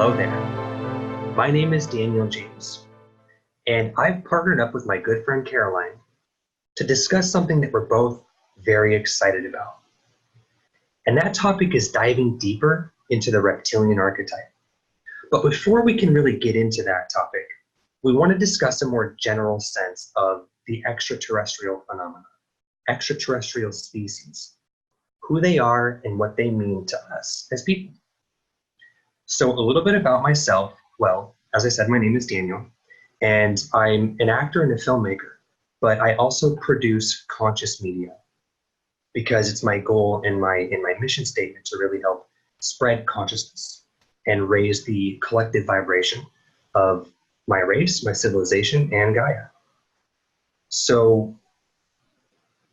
Hello there. My name is Daniel James, and I've partnered up with my good friend Caroline to discuss something that we're both very excited about. And that topic is diving deeper into the reptilian archetype. But before we can really get into that topic, we want to discuss a more general sense of the extraterrestrial phenomena, extraterrestrial species, who they are and what they mean to us as people. So a little bit about myself. Well, as I said, my name is Daniel, and I'm an actor and a filmmaker, but I also produce conscious media because it's my goal in my mission statement to really help spread consciousness and raise the collective vibration of my race, my civilization, and Gaia. So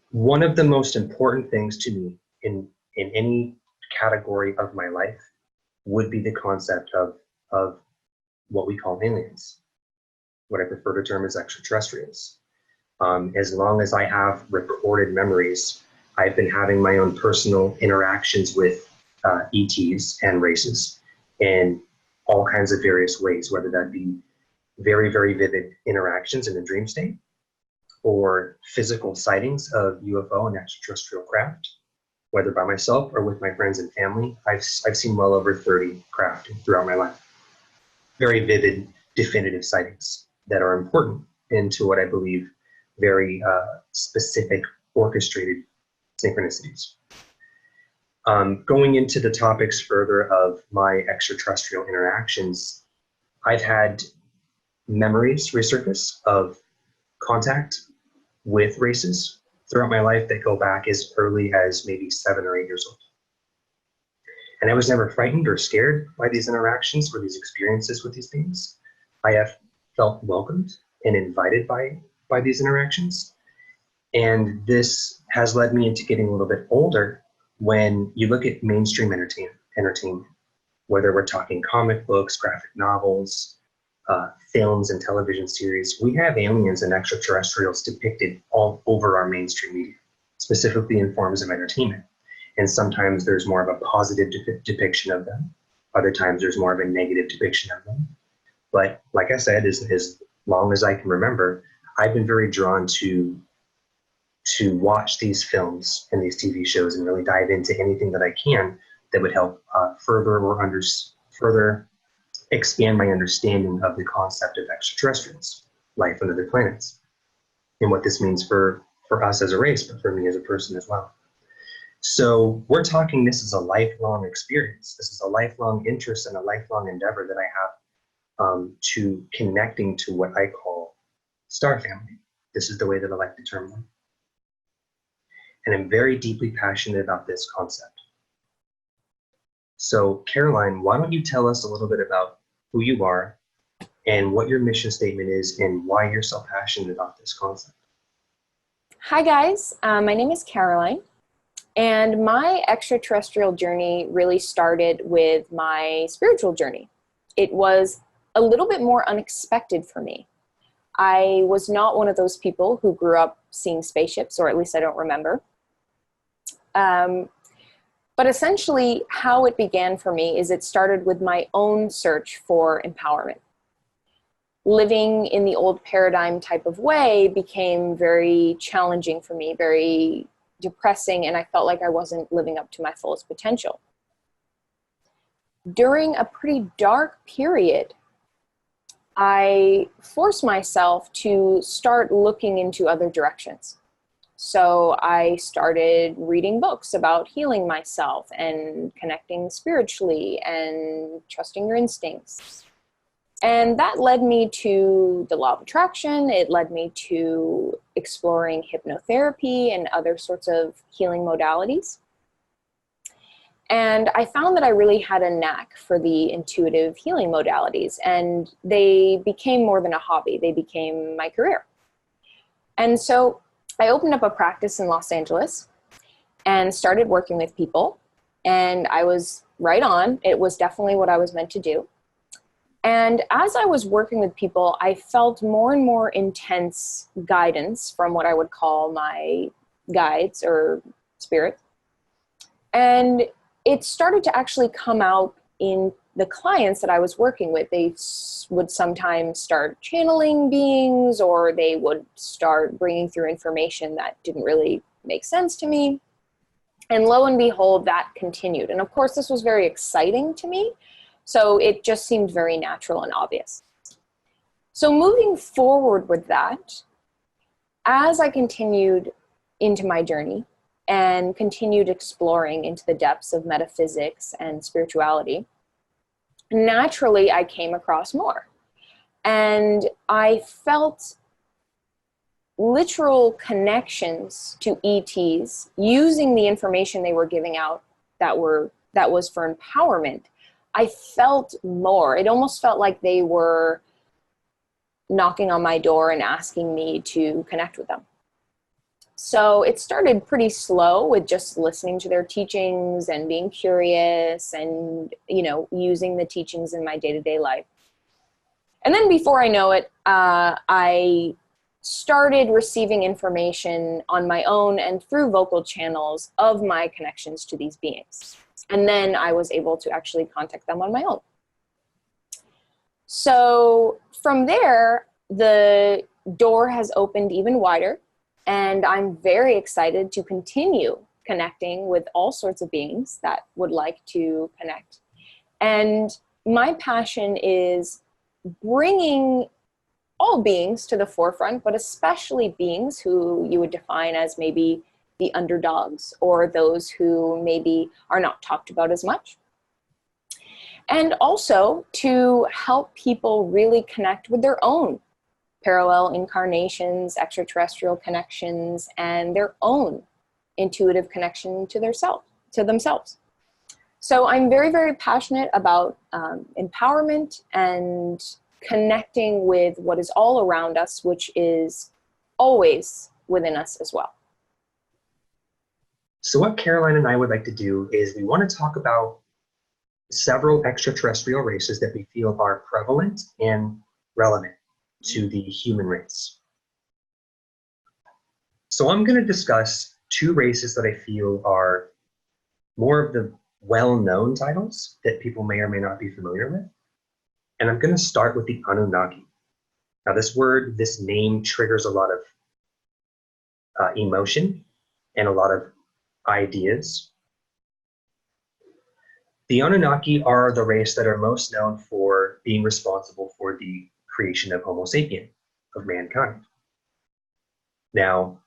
one of the most important things to me in any category of my life would be the concept of what we call aliens, what I prefer to term as extraterrestrials. As long as I have recorded memories, I've been having my own personal interactions with ETs and races in all kinds of various ways, whether that be very, very vivid interactions in a dream state or physical sightings of UFO and extraterrestrial craft, whether by myself or with my friends and family. I've seen well over 30 craft throughout my life. Very vivid, definitive sightings that are important into what I believe very specific, orchestrated synchronicities. Going into the topics further of my extraterrestrial interactions, I've had memories resurface of contact with races throughout my life that go back as early as maybe 7 or 8 years old. And I was never frightened or scared by these interactions or these experiences with these beings. I have felt welcomed and invited by these interactions. And this has led me into getting a little bit older. When you look at mainstream entertainment, whether we're talking comic books, graphic novels, films and television series, we have aliens and extraterrestrials depicted all over our mainstream media, specifically in forms of entertainment. And sometimes there's more of a positive depiction of them. Other times there's more of a negative depiction of them. But like I said, as long as I can remember, I've been very drawn to watch these films and these TV shows and really dive into anything that I can that would help further expand my understanding of the concept of extraterrestrials, life on other planets, and what this means for us as a race, but for me as a person as well. So we're talking, this is a lifelong experience. This is a lifelong interest and a lifelong endeavor that I have to connecting to what I call star family. This is the way that I like to term them. And I'm very deeply passionate about this concept. So Caroline, why don't you tell us a little bit about who you are and what your mission statement is and why you're so passionate about this concept? Hi guys, my name is Caroline, and my extraterrestrial journey really started with my spiritual journey. It was a little bit more unexpected for me. I was not one of those people who grew up seeing spaceships, or at least I don't remember. But essentially how it began for me is it started with my own search for empowerment. Living in the old paradigm type of way became very challenging for me, very depressing, and I felt like I wasn't living up to my fullest potential. During a pretty dark period, I forced myself to start looking into other directions. So I started reading books about healing myself and connecting spiritually and trusting your instincts. And that led me to the law of attraction. It led me to exploring hypnotherapy and other sorts of healing modalities. And I found that I really had a knack for the intuitive healing modalities, and they became more than a hobby. They became my career. And so I opened up a practice in Los Angeles and started working with people, and I was right on. It was definitely what I was meant to do. And as I was working with people, I felt more and more intense guidance from what I would call my guides or spirit. And it started to actually come out in the clients that I was working with, they would sometimes start channeling beings, or they would start bringing through information that didn't really make sense to me. And lo and behold, that continued. And of course, this was very exciting to me. So it just seemed very natural and obvious. So moving forward with that, as I continued into my journey and continued exploring into the depths of metaphysics and spirituality, naturally I came across more. And I felt literal connections to ETs using the information they were giving out that was for empowerment. I felt more. It almost felt like they were knocking on my door and asking me to connect with them. So it started pretty slow with just listening to their teachings and being curious and, using the teachings in my day-to-day life. And then before I know it, I started receiving information on my own and through vocal channels of my connections to these beings. And then I was able to actually contact them on my own. So from there, the door has opened even wider, and I'm very excited to continue connecting with all sorts of beings that would like to connect. And my passion is bringing all beings to the forefront, but especially beings who you would define as maybe the underdogs, or those who maybe are not talked about as much. And also to help people really connect with their own parallel incarnations, extraterrestrial connections, and their own intuitive connection to themselves. So I'm very, very passionate about empowerment and connecting with what is all around us, which is always within us as well. So what Caroline and I would like to do is we want to talk about several extraterrestrial races that we feel are prevalent and relevant to the human race. So I'm going to discuss two races that I feel are more of the well-known titles that people may or may not be familiar with. And I'm going to start with the Anunnaki. Now this name triggers a lot of emotion and a lot of ideas. The Anunnaki are the race that are most known for being responsible for the creation of Homo sapien, of mankind. Now,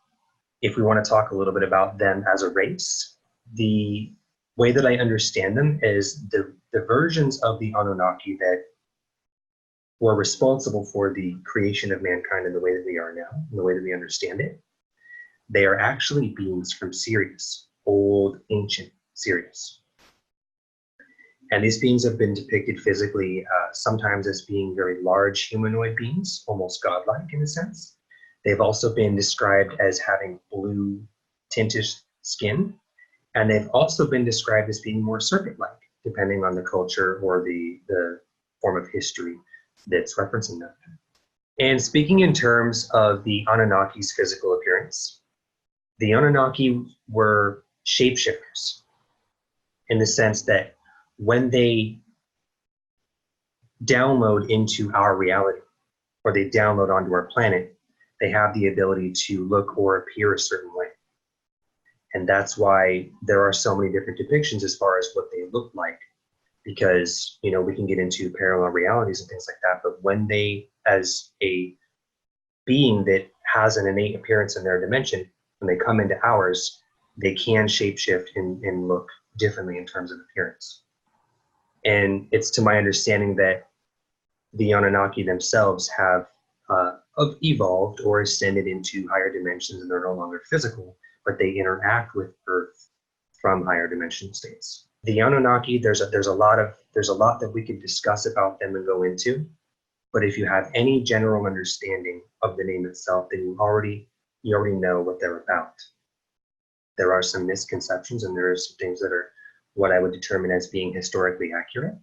if we want to talk a little bit about them as a race, the way that I understand them is the versions of the Anunnaki that were responsible for the creation of mankind in the way that we are now, in the way that we understand it. They are actually beings from Sirius, old, ancient Sirius. And these beings have been depicted physically, sometimes as being very large humanoid beings, almost godlike in a sense. They've also been described as having blue tinted skin, and they've also been described as being more serpent-like, depending on the culture or the form of history that's referencing them. And speaking in terms of the Anunnaki's physical appearance, the Anunnaki were shapeshifters in the sense that when they download into our reality, or they download onto our planet, they have the ability to look or appear a certain way. And that's why there are so many different depictions as far as what they look like, because, we can get into parallel realities and things like that, but when they, as a being that has an innate appearance in their dimension, when they come into ours, they can shapeshift and look differently in terms of appearance. And it's to my understanding that the Anunnaki themselves have evolved or ascended into higher dimensions, and they're no longer physical, but they interact with Earth from higher dimension states. The Anunnaki, there's a lot that we could discuss about them and go into, but if you have any general understanding of the name itself, then you already know what they're about. There are some misconceptions, and there are some things that are what I would determine as being historically accurate.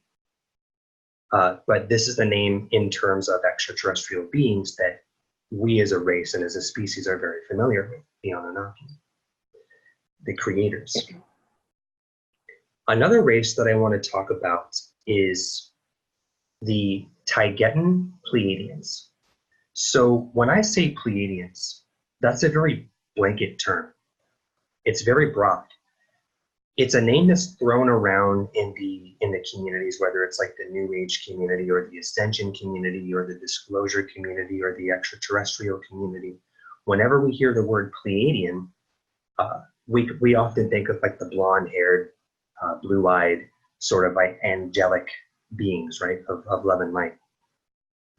But this is the name in terms of extraterrestrial beings that we as a race and as a species are very familiar with, the Anunnaki, the creators. Another race that I want to talk about is the Taygetan Pleiadians. So when I say Pleiadians, that's a very blanket term. It's very broad. It's a name that's thrown around in the communities, whether it's like the New Age community or the Ascension community or the Disclosure community or the Extra Terrestrial community. Whenever we hear the word Pleiadian, we often think of like the blonde-haired, blue-eyed, sort of like angelic beings, right, of love and light.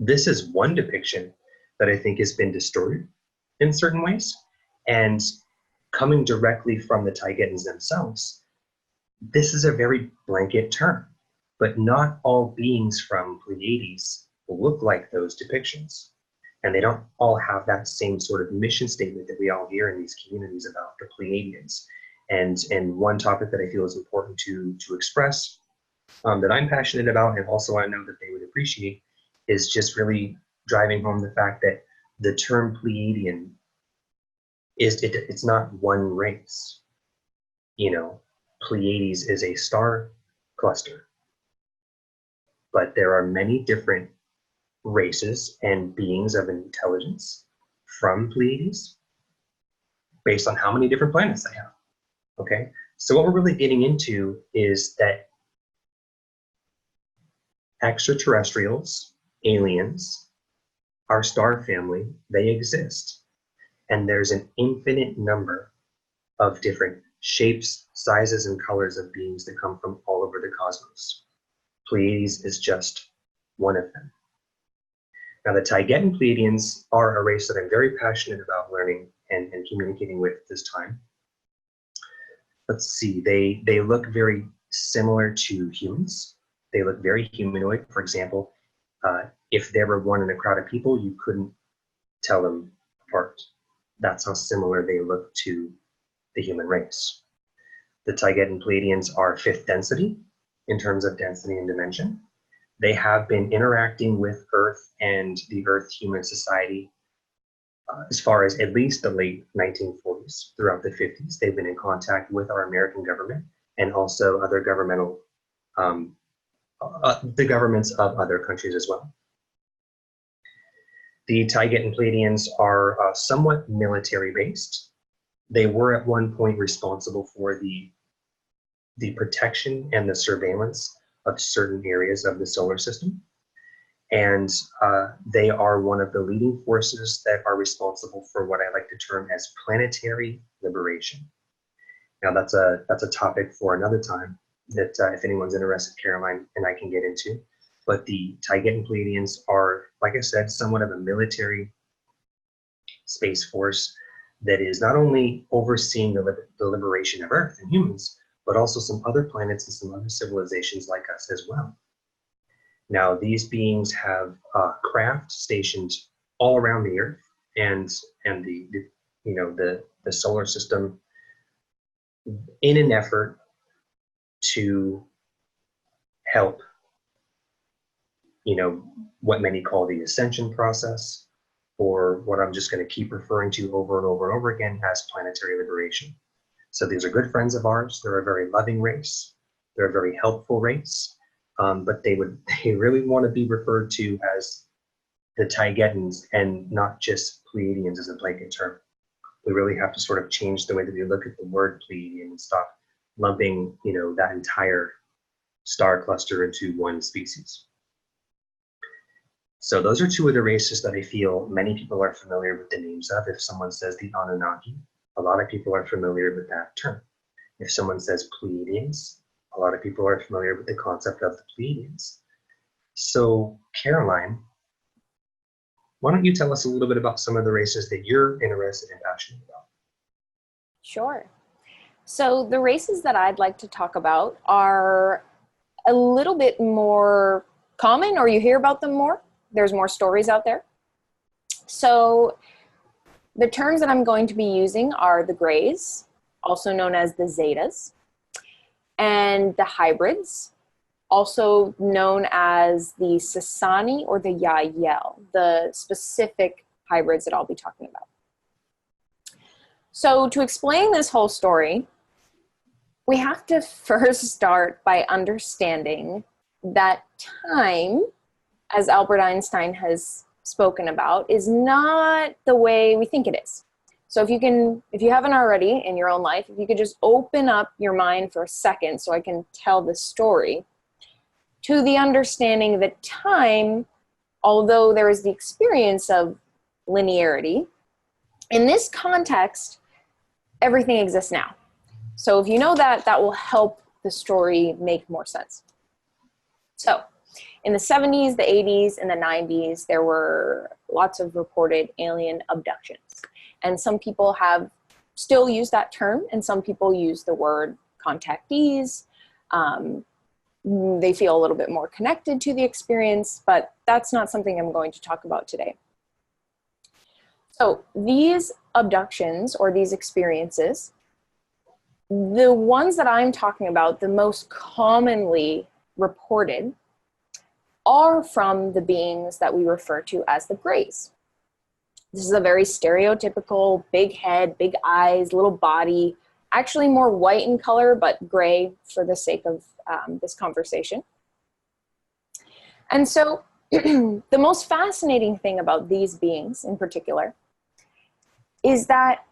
This is one depiction that I think has been distorted in certain ways, and coming directly from the Taygetans themselves, this is a very blanket term, but not all beings from Pleiades look like those depictions. And they don't all have that same sort of mission statement that we all hear in these communities about the Pleiadians. And one topic that I feel is important to express, that I'm passionate about, and also I know that they would appreciate, is just really driving home the fact that the term Pleiadian it's not one race. You know, Pleiades is a star cluster, but there are many different races and beings of intelligence from Pleiades based on how many different planets they have. Okay, so what we're really getting into is that extraterrestrials, aliens, our star family, they exist. And there's an infinite number of different shapes, sizes, and colors of beings that come from all over the cosmos. Pleiades is just one of them. Now, the Taygetan Pleiadians are a race that I'm very passionate about learning and communicating with this time. Let's see, they look very similar to humans. They look very humanoid. For example, if there were one in a crowd of people, you couldn't tell them apart. That's how similar they look to the human race. The Taygetan Pleiadians are fifth density in terms of density and dimension. They have been interacting with Earth and the Earth Human Society as far as at least the late 1940s. Throughout the 50s, they've been in contact with our American government and also other governmental, the governments of other countries as well. The Taygetan Pleiadians are somewhat military-based. They were at one point responsible for the protection and the surveillance of certain areas of the solar system. And they are one of the leading forces that are responsible for what I like to term as planetary liberation. Now that's a topic for another time that if anyone's interested, Caroline and I can get into. But the Taygetan Pleiadians are, like I said, somewhat of a military space force that is not only overseeing the liberation of Earth and humans, but also some other planets and some other civilizations like us as well. Now, these beings have craft stationed all around the Earth and the solar system in an effort to help, what many call the ascension process, or what I'm just going to keep referring to over and over and over again as planetary liberation. So these are good friends of ours. They're a very loving race. They're a very helpful race. But they really want to be referred to as the Taygetans and not just Pleiadians as a blanket term. We really have to sort of change the way that we look at the word Pleiadian and stop lumping, that entire star cluster into one species. So those are two of the races that I feel many people are familiar with the names of. If someone says the Anunnaki, a lot of people are familiar with that term. If someone says Pleiadians, a lot of people are familiar with the concept of the Pleiadians. So, Caroline, why don't you tell us a little bit about some of the races that you're interested and passionate about? Sure. So the races that I'd like to talk about are a little bit more common, or you hear about them more. There's more stories out there. So the terms that I'm going to be using are the Greys, also known as the Zetas, and the hybrids, also known as the Sasani or the Yael, the specific hybrids that I'll be talking about. So to explain this whole story, we have to first start by understanding that time, as Albert Einstein has spoken about, is not the way we think it is. So if you haven't already in your own life, if you could just open up your mind for a second so I can tell the story, to the understanding that time, although there is the experience of linearity, in this context, everything exists now. So if you know that, that will help the story make more sense. So in the 70s, the 80s, and the 90s, there were lots of reported alien abductions. And some people have still used that term, and some people use the word contactees. They feel a little bit more connected to the experience, but that's not something I'm going to talk about today. So these abductions or these experiences, the ones that I'm talking about, the most commonly reported, are from the beings that we refer to as the Greys. This is a very stereotypical big head, big eyes, little body, actually more white in color, but gray for the sake of this conversation. And so the most fascinating thing about these beings in particular is that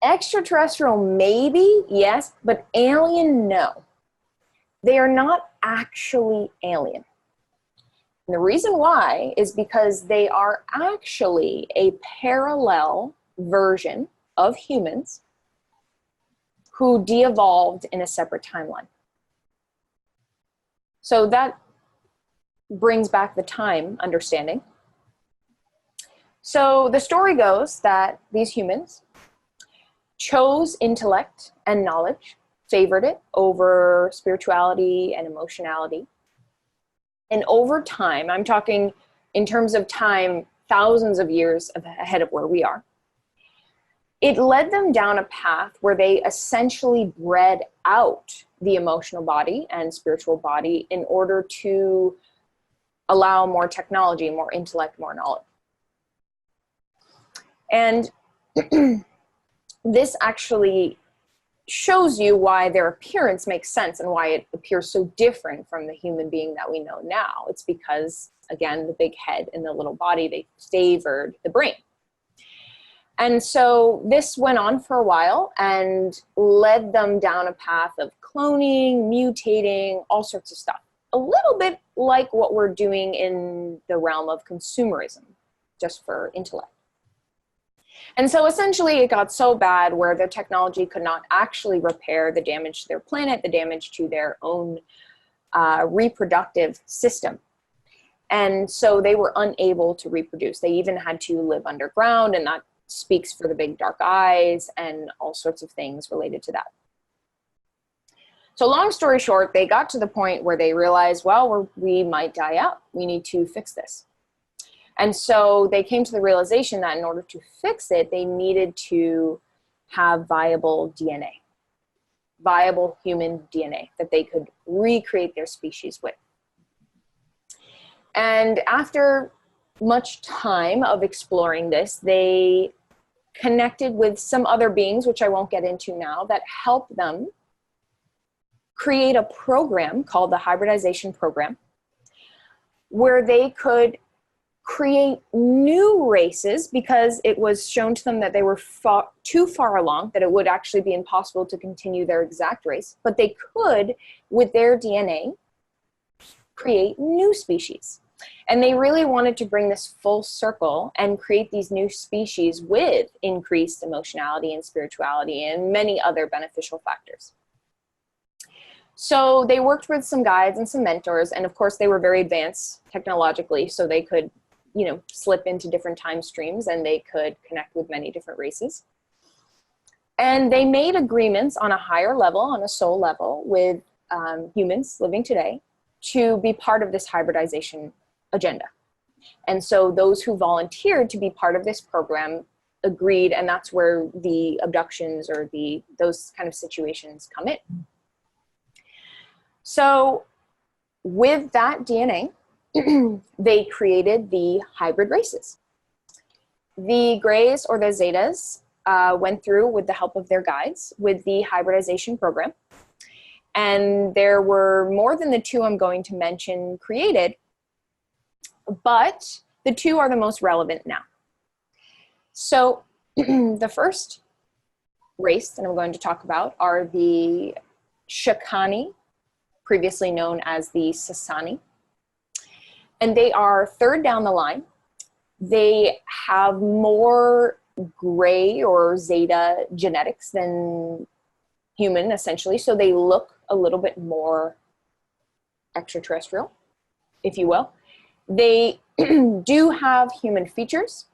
extraterrestrial maybe, yes, but alien, no. They are not actually alien. And the reason why is because they are actually a parallel version of humans who de-evolved in a separate timeline. So that brings back the time understanding. So the story goes that these humans chose intellect and knowledge, favored it over spirituality and emotionality. And over time, I'm talking in terms of time, thousands of years ahead of where we are, it led them down a path where they essentially bred out the emotional body and spiritual body in order to allow more technology, more intellect, more knowledge. And this actually shows you why their appearance makes sense and why it appears so different from the human being that we know now. It's because, again, the big head and the little body, they favored the brain. And so this went on for a while and led them down a path of cloning, mutating, all sorts of stuff. A little bit like what we're doing in the realm of consumerism, just for intellect. And so essentially it got so bad where their technology could not actually repair the damage to their planet, the damage to their own reproductive system. And so they were unable to reproduce. They even had to live underground, and that speaks for the big dark eyes and all sorts of things related to that. So long story short, they got to the point where they realized, well, we might die out. We need to fix this. And so they came to the realization that in order to fix it, they needed to have viable DNA, viable human DNA that they could recreate their species with. And after much time of exploring this, they connected with some other beings, which I won't get into now, that helped them create a program called the hybridization program, where they could create new races because it was shown to them that they were too far along, that it would actually be impossible to continue their exact race, but they could, with their DNA, create new species. And they really wanted to bring this full circle and create these new species with increased emotionality and spirituality and many other beneficial factors. So they worked with some guides and some mentors, and of course they were very advanced technologically, so they could, slip into different time streams and they could connect with many different races. And they made agreements on a higher level, on a soul level, with humans living today to be part of this hybridization agenda. And so those who volunteered to be part of this program agreed, and that's where the abductions or those kind of situations come in. So with that DNA, they created the hybrid races. The Greys or the Zetas went through with the help of their guides with the hybridization program. And there were more than the two I'm going to mention created, but the two are the most relevant now. So the first race that I'm going to talk about are the Shakani, previously known as the Sasani. And they are third down the line. They have more gray or zeta genetics than human, essentially. So they look a little bit more extraterrestrial, if you will. They do have human features,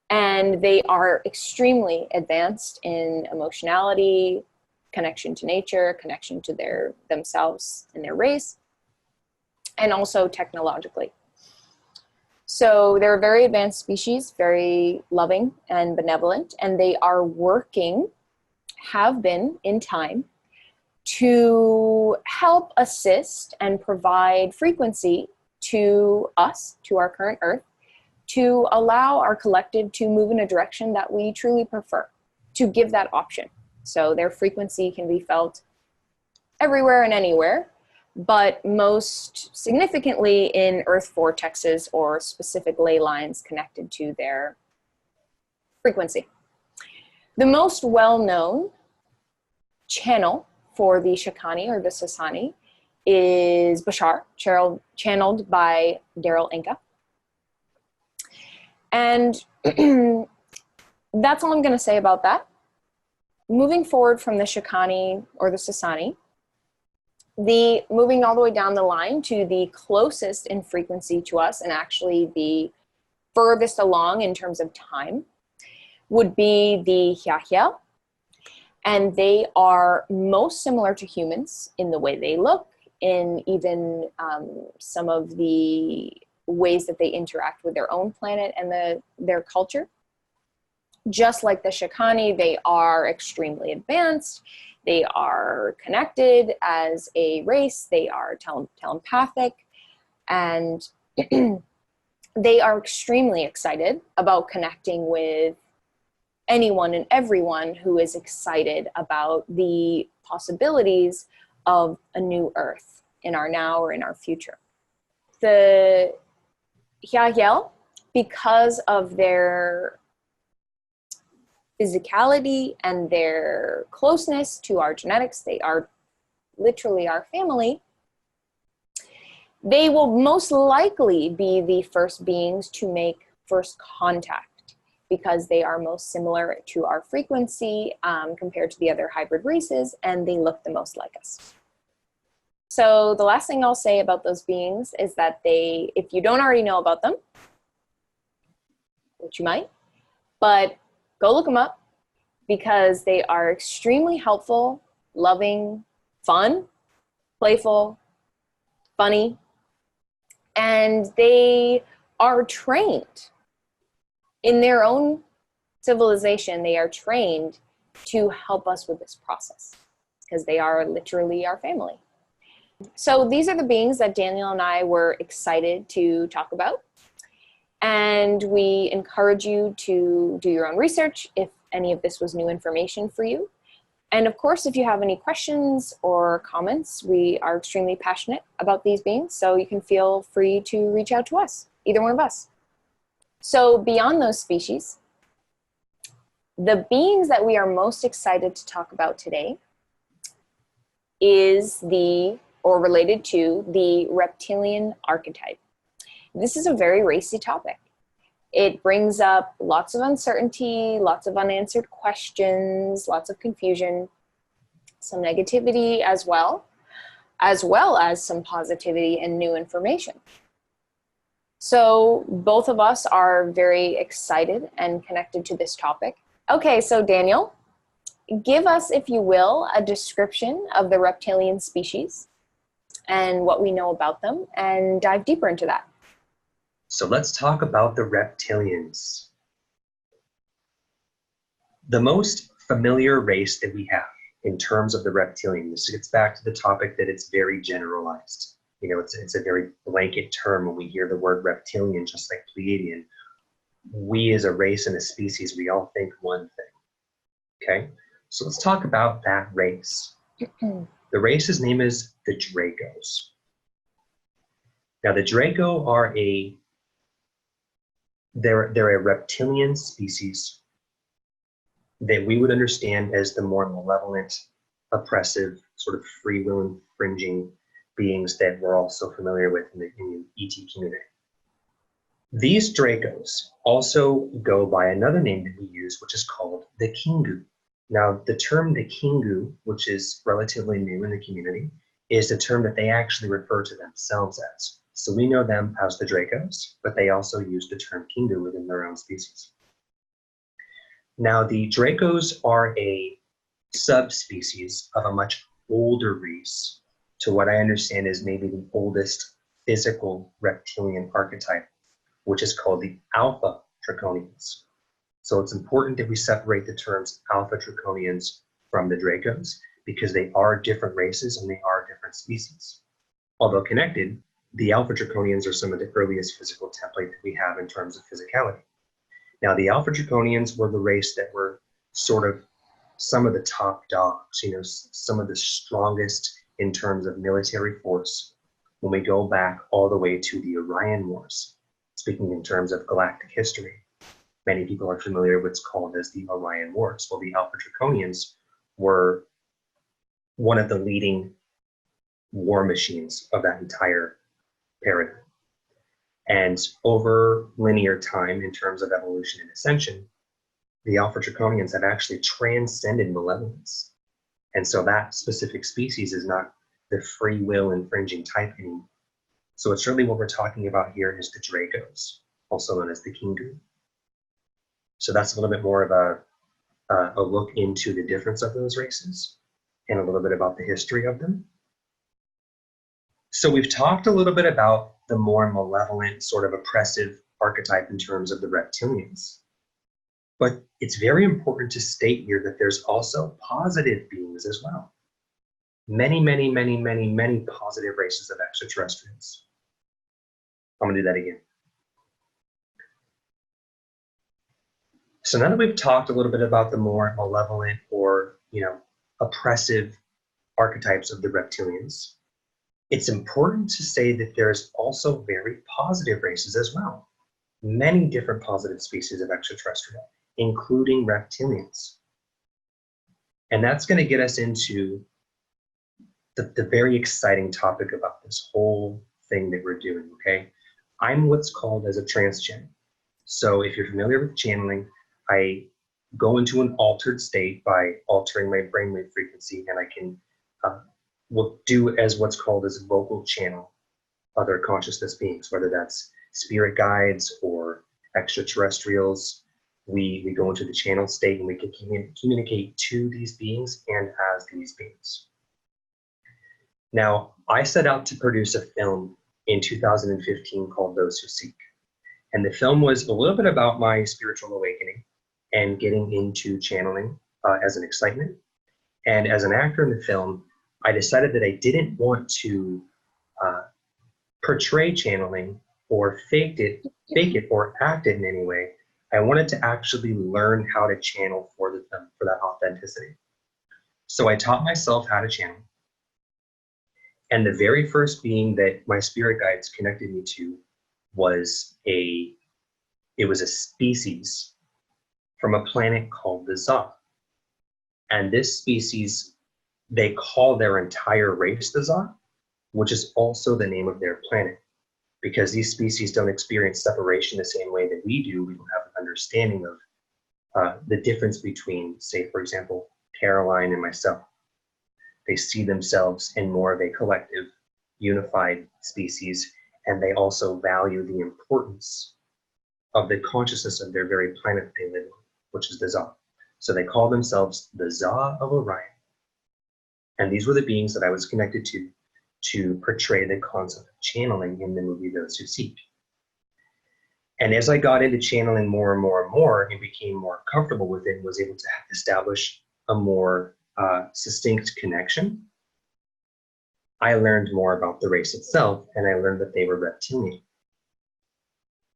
and they are extremely advanced in emotionality, connection to nature, connection to themselves and their race, and also technologically. So they're a very advanced species, very loving and benevolent, and they are working, have been in time, to help assist and provide frequency to us, to our current Earth, to allow our collective to move in a direction that we truly prefer, to give that option. So their frequency can be felt everywhere and anywhere, but most significantly in Earth vortexes or specific ley lines connected to their frequency. The most well-known channel for the Shakani or the Sasani is Bashar, channeled by Daryl Inca. And that's all I'm going to say about that. Moving forward from the Shakani or the Sasani, moving all the way down the line to the closest in frequency to us, and actually the furthest along in terms of time, would be the Hyahyel. And they are most similar to humans in the way they look, in even some of the ways that they interact with their own planet and their culture. Just like the Shakani, they are extremely advanced. They are connected as a race. They are telepathic, and they are extremely excited about connecting with anyone and everyone who is excited about the possibilities of a new Earth in our now or in our future. The Hyahyel, because of their physicality and their closeness to our genetics, they are literally our family, they will most likely be the first beings to make first contact, because they are most similar to our frequency compared to the other hybrid races, and they look the most like us. So the last thing I'll say about those beings is that if you don't already know about them, which you might, but go look them up, because they are extremely helpful, loving, fun, playful, funny, and they are trained in their own civilization. They are trained to help us with this process, because they are literally our family. So these are the beings that Daniel and I were excited to talk about. And we encourage you to do your own research if any of this was new information for you. And of course, if you have any questions or comments, we are extremely passionate about these beings, so you can feel free to reach out to us, either one of us. So beyond those species, the beings that we are most excited to talk about today is related to the Reptilian Archetype. This is a very racy topic. It brings up lots of uncertainty, lots of unanswered questions, lots of confusion, some negativity as well as some positivity and new information. So both of us are very excited and connected to this topic. Okay, so Daniel, give us, if you will, a description of the reptilian species and what we know about them, and dive deeper into that. So let's talk about the reptilians. The most familiar race that we have in terms of the reptilian, this gets back to the topic that it's very generalized. You know, it's a very blanket term when we hear the word reptilian, just like Pleiadian. We as a race and a species, we all think one thing, okay? So let's talk about that race. The race's name is the Dracos. Now, the Draco are they're a reptilian species that we would understand as the more malevolent, oppressive, sort of free will infringing beings that we're also familiar with in the ET community. These Dracos also go by another name that we use, which is called the Kingu. Now, the term the Kingu, which is relatively new in the community, is the term that they actually refer to themselves as. So we know them as the Dracos, but they also use the term Kingu within their own species. Now, the Dracos are a subspecies of a much older race to what I understand is maybe the oldest physical reptilian archetype, which is called the Alpha Draconians. So it's important that we separate the terms Alpha Draconians from the Dracos because they are different races and they are different species. Although connected, the Alpha Draconians are some of the earliest physical template that we have in terms of physicality. Now, the Alpha Draconians were the race that were sort of some of the top dogs, some of the strongest in terms of military force when we go back all the way to the Orion Wars. Speaking in terms of galactic history, many people are familiar with what's called as the Orion Wars. Well, the Alpha Draconians were one of the leading war machines of that entire paradigm. And over linear time, in terms of evolution and ascension, the Alpha Draconians have actually transcended malevolence. And so that specific species is not the free will infringing type anymore. So it's really what we're talking about here is the Dracos, also known as the Kingu. So that's a little bit more of a look into the difference of those races and a little bit about the history of them. So we've talked a little bit about the more malevolent, sort of oppressive archetype in terms of the Reptilians. But it's very important to state here that there's also positive beings as well. Many, many, many, many, many positive races of extraterrestrials. I'm going to do that again. So now that we've talked a little bit about the more malevolent or, oppressive archetypes of the Reptilians, it's important to say that there's also very positive races as well. Many different positive species of extraterrestrial, including Reptilians. And that's going to get us into the very exciting topic about this whole thing that we're doing, okay? I'm what's called as a trance channel. So if you're familiar with channeling, I go into an altered state by altering my brainwave frequency, and I can will do as what's called as vocal channel other consciousness beings, whether that's spirit guides or extraterrestrials. We go into the channel state and we can communicate to these beings and as these beings. Now, I set out to produce a film in 2015 called Those Who Seek. And the film was a little bit about my spiritual awakening and getting into channeling as an excitement. And as an actor in the film, I decided that I didn't want to portray channeling or fake it or act it in any way. I wanted to actually learn how to channel for the film, for that authenticity. So I taught myself how to channel. And the very first being that my spirit guides connected me to was a species from a planet called the Za. And this species, they call their entire race the Za, which is also the name of their planet. Because these species don't experience separation the same way that we do. We don't have an understanding of the difference between, say, for example, Caroline and myself. They see themselves in more of a collective, unified species, and they also value the importance of the consciousness of their very planet they live on, which is the Za. So they call themselves the Za of Orion. And these were the beings that I was connected to portray the concept of channeling in the movie Those Who Seek. And as I got into channeling more and more and more and became more comfortable with it and was able to establish a more succinct connection, I learned more about the race itself, and I learned that they were reptilian.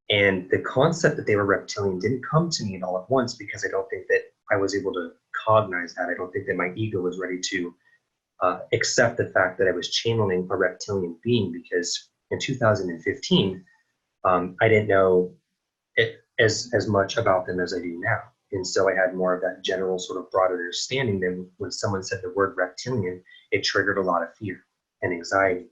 And the concept that they were reptilian didn't come to me all at once because I don't think that I was able to cognize that. I don't think that my ego was ready to accept the fact that I was channeling a reptilian being, because in 2015, I didn't know it as much about them as I do now. And so I had more of that general sort of broad understanding that when someone said the word reptilian, it triggered a lot of fear and anxiety.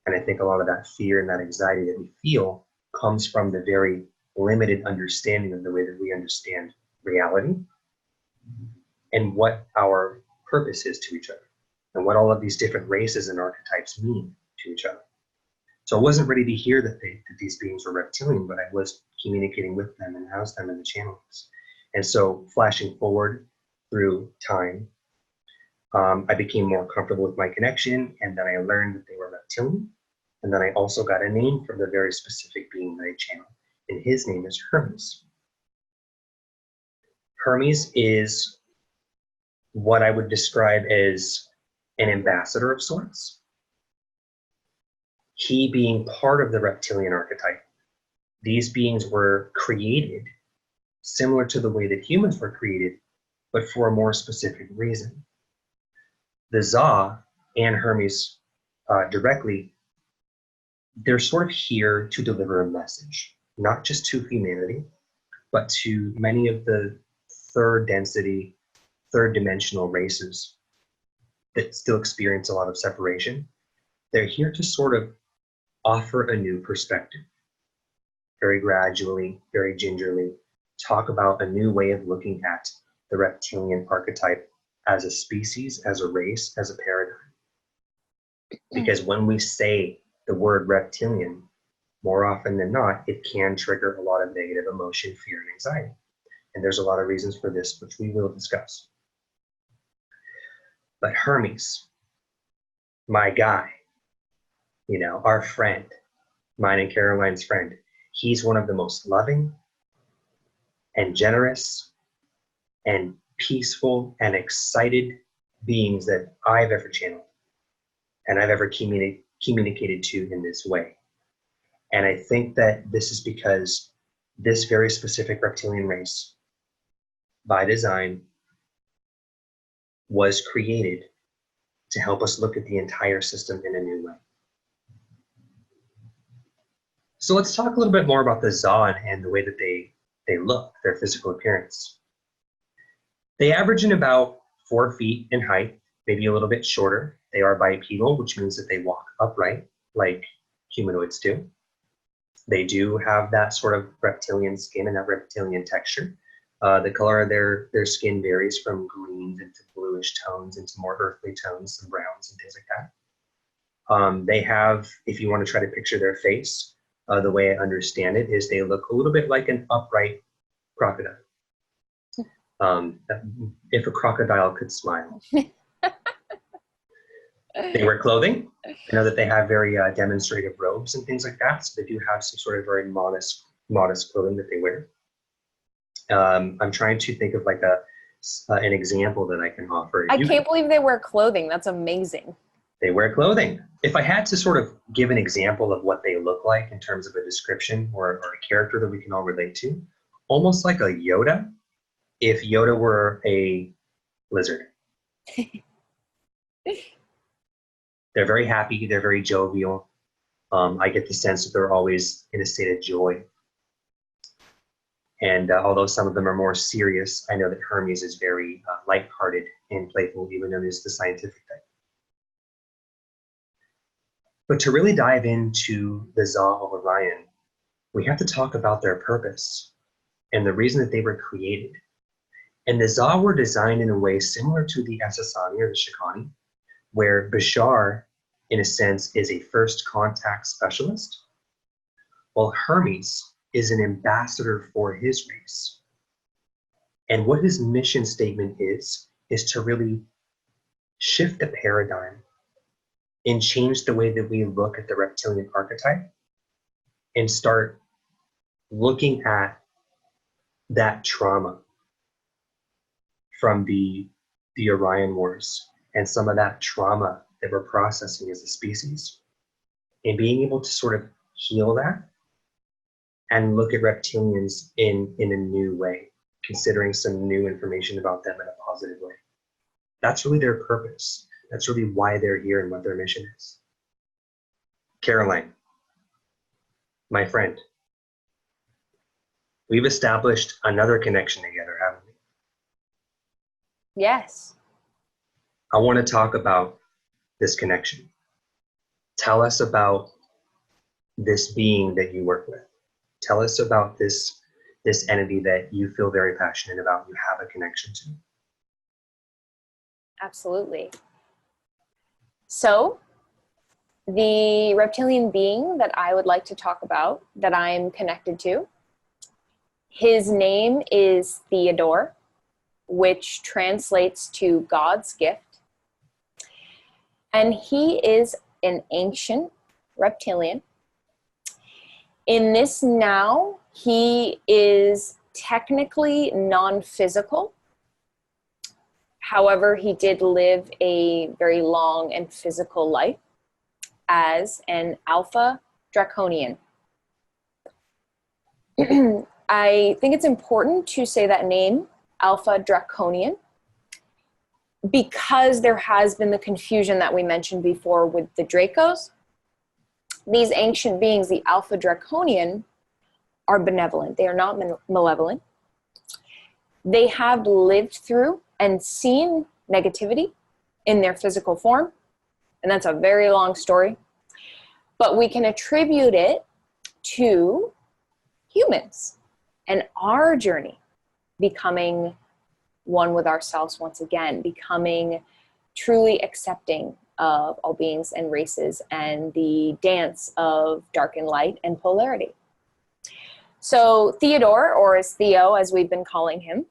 And I think a lot of that fear and that anxiety that we feel comes from the very limited understanding of the way that we understand reality and what our purpose is to each other and what all of these different races and archetypes mean to each other. So I wasn't ready to hear that these beings were reptilian, but I was communicating with them and housed them in the channelings. And so flashing forward through time, I became more comfortable with my connection, and then I learned that they were reptilian. And then I also got a name from the very specific being that I channeled, and his name is Hermes. Hermes is what I would describe as an ambassador of sorts. He being part of the reptilian archetype. These beings were created similar to the way that humans were created, but for a more specific reason. The Za and Hermes directly, they're sort of here to deliver a message, not just to humanity, but to many of the third density, third dimensional races that still experience a lot of separation. They're here to sort of offer a new perspective, very gradually, very gingerly, talk about a new way of looking at the reptilian archetype as a species, as a race, as a paradigm. Because when we say the word reptilian, more often than not, it can trigger a lot of negative emotion, fear, and anxiety. And there's a lot of reasons for this, which we will discuss. But Hermes, my guy, you know, our friend, mine and Caroline's friend, he's one of the most loving and generous and peaceful and excited beings that I've ever channeled and I've ever communicated to in this way. And I think that this is because this very specific reptilian race, by design, was created to help us look at the entire system in a new way. So let's talk a little bit more about the Za and the way that they look, their physical appearance. They average in about 4 feet in height, maybe a little bit shorter. They are bipedal, which means that they walk upright like humanoids do. They do have that sort of reptilian skin and that reptilian texture. The color of their skin varies from greens into bluish tones into more earthly tones, some browns and things like that. They have, if you want to try to picture their face, the way I understand it is they look a little bit like an upright crocodile. If a crocodile could smile. They wear clothing. I know that they have very demonstrative robes and things like that. So they do have some sort of very modest clothing that they wear. I'm trying to think of like an example that I can offer. I can't believe they wear clothing. That's amazing. They wear clothing. If I had to sort of give an example of what they look like in terms of a description or a character that we can all relate to, almost like a Yoda, if Yoda were a lizard. They're very happy. They're very jovial. I get the sense that they're always in a state of joy. And although some of them are more serious, I know that Hermes is very lighthearted and playful, even though he's the scientific type. But to really dive into the Za of Orion, we have to talk about their purpose and the reason that they were created. And the Za were designed in a way similar to the Essassani or the Shikani, where Bashar, in a sense, is a first contact specialist, while Hermes is an ambassador for his race. And what his mission statement is to really shift the paradigm and change the way that we look at the reptilian archetype and start looking at that trauma from the Orion Wars and some of that trauma that we're processing as a species, and being able to sort of heal that and look at reptilians in a new way, considering some new information about them in a positive way. That's really their purpose. That's really why they're here and what their mission is. Caroline, my friend, we've established another connection together, haven't we? Yes. I want to talk about this connection. Tell us about this being that you work with. Tell us about this entity that you feel very passionate about, you have a connection to. Absolutely. So, the reptilian being that I would like to talk about, that I'm connected to, his name is Theodore, which translates to God's gift. And he is an ancient reptilian. In this now, he is technically non-physical. However, he did live a very long and physical life as an alpha draconian. I think it's important to say that name, alpha draconian, because there has been the confusion that we mentioned before with the Dracos. These ancient beings, the alpha draconian, are benevolent. They are not malevolent. They have lived through and seen negativity in their physical form, and that's a very long story, but we can attribute it to humans and our journey becoming one with ourselves once again, becoming truly accepting of all beings and races and the dance of dark and light and polarity. So Theodore, or as Theo as we've been calling him,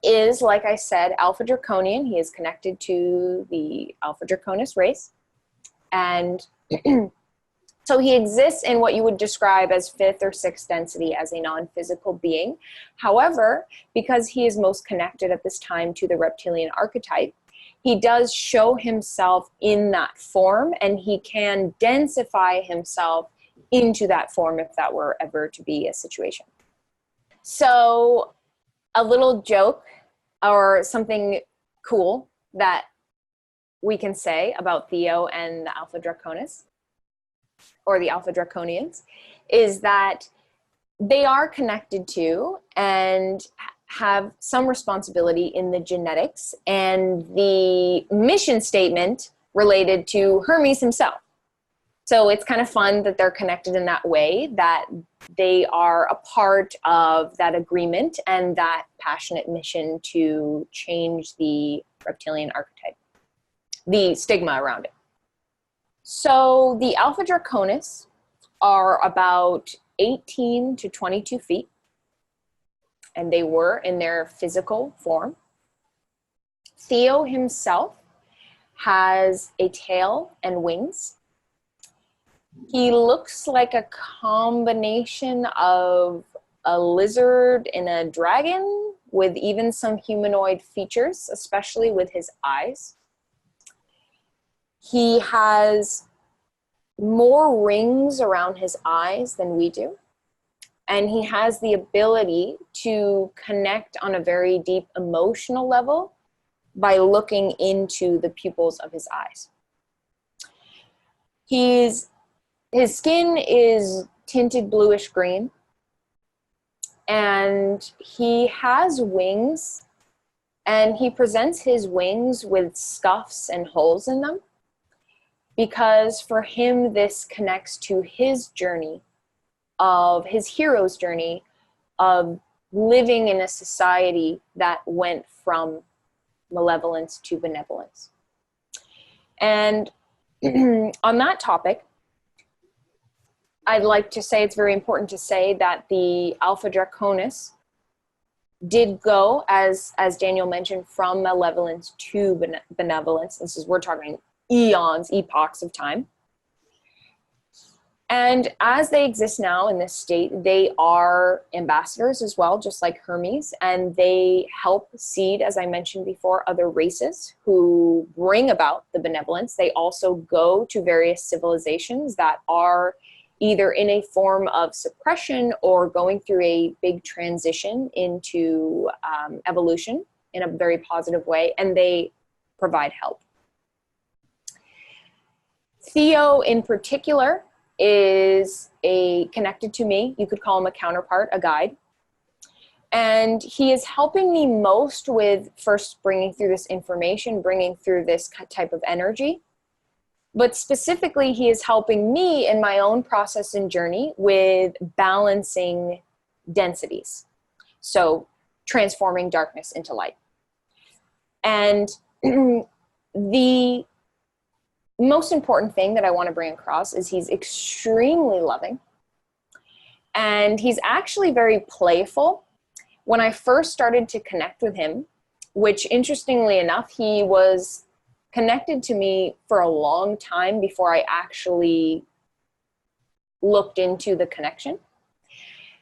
is, like I said, Alpha Draconian. He is connected to the Alpha Draconis race. And so he exists in what you would describe as fifth or sixth density as a non-physical being. However, because he is most connected at this time to the Reptilian Archetype, he does show himself in that form, and he can densify himself into that form if that were ever to be a situation. So a little joke or something cool that we can say about Theo and the Alpha Draconis, or the Alpha Draconians, is that they are connected to and have some responsibility in the genetics and the mission statement related to Hermes himself. So it's kind of fun that they're connected in that way, that they are a part of that agreement and that passionate mission to change the reptilian archetype, the stigma around it. So the Alpha Draconis are about 18 to 22 feet, and they were in their physical form. Theo himself has a tail and wings. He looks like a combination of a lizard and a dragon, with even some humanoid features, especially with his eyes. He has more rings around his eyes than we do. And he has the ability to connect on a very deep emotional level by looking into the pupils of his eyes. His skin is tinted bluish green, and he has wings, and he presents his wings with scuffs and holes in them, because for him this connects to his journey, of his hero's journey of living in a society that went from malevolence to benevolence. And on that topic, I'd like to say it's very important to say that the Alpha Draconis did go, as Daniel mentioned, from malevolence to benevolence. We're talking eons, epochs of time. And as they exist now in this state, they are ambassadors as well, just like Hermes, and they help seed, as I mentioned before, other races who bring about the benevolence. They also go to various civilizations that are either in a form of suppression or going through a big transition into evolution in a very positive way, and they provide help. Theo in particular is connected to me. You could call him a counterpart, a guide. And he is helping me most with first bringing through this information, bringing through this type of energy. But specifically, he is helping me in my own process and journey with balancing densities. So transforming darkness into light. And the most important thing that I want to bring across is he's extremely loving. And he's actually very playful. When I first started to connect with him, which interestingly enough, he was connected to me for a long time before I actually looked into the connection.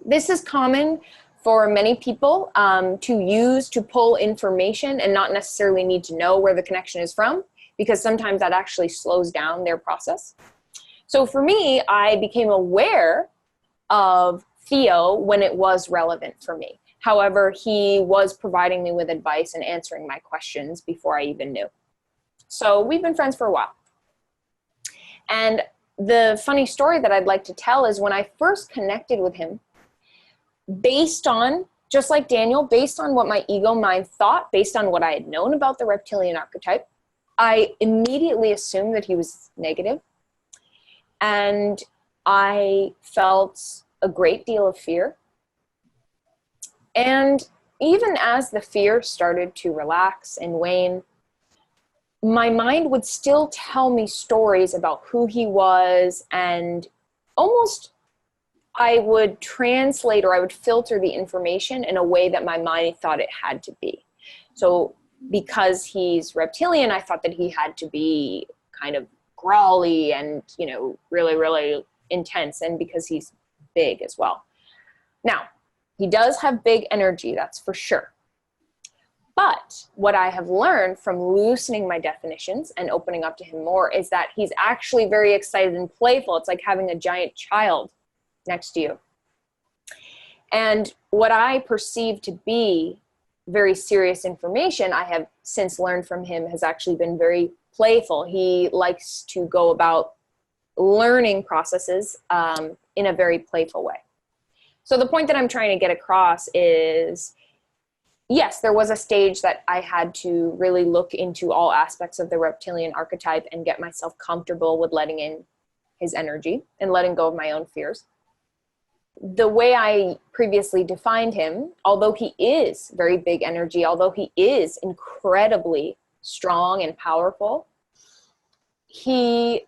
This is common for many people to use to pull information and not necessarily need to know where the connection is from, because sometimes that actually slows down their process. So for me, I became aware of Theo when it was relevant for me. However, he was providing me with advice and answering my questions before I even knew. So we've been friends for a while. And the funny story that I'd like to tell is when I first connected with him, based on, just like Daniel, based on what my ego mind thought, based on what I had known about the reptilian archetype, I immediately assumed that he was negative. And I felt a great deal of fear. And even as the fear started to relax and wane, my mind would still tell me stories about who he was, and almost I would translate or I would filter the information in a way that my mind thought it had to be. So because he's reptilian, I thought that he had to be kind of growly and, you know, really, really intense, and because he's big as well. Now, he does have big energy, that's for sure. But what I have learned from loosening my definitions and opening up to him more is that he's actually very excited and playful. It's like having a giant child next to you. And what I perceive to be very serious information, I have since learned from him, has actually been very playful. He likes to go about learning processes in a very playful way. So the point that I'm trying to get across is, yes, there was a stage that I had to really look into all aspects of the reptilian archetype and get myself comfortable with letting in his energy and letting go of my own fears. The way I previously defined him, although he is very big energy, although he is incredibly strong and powerful, he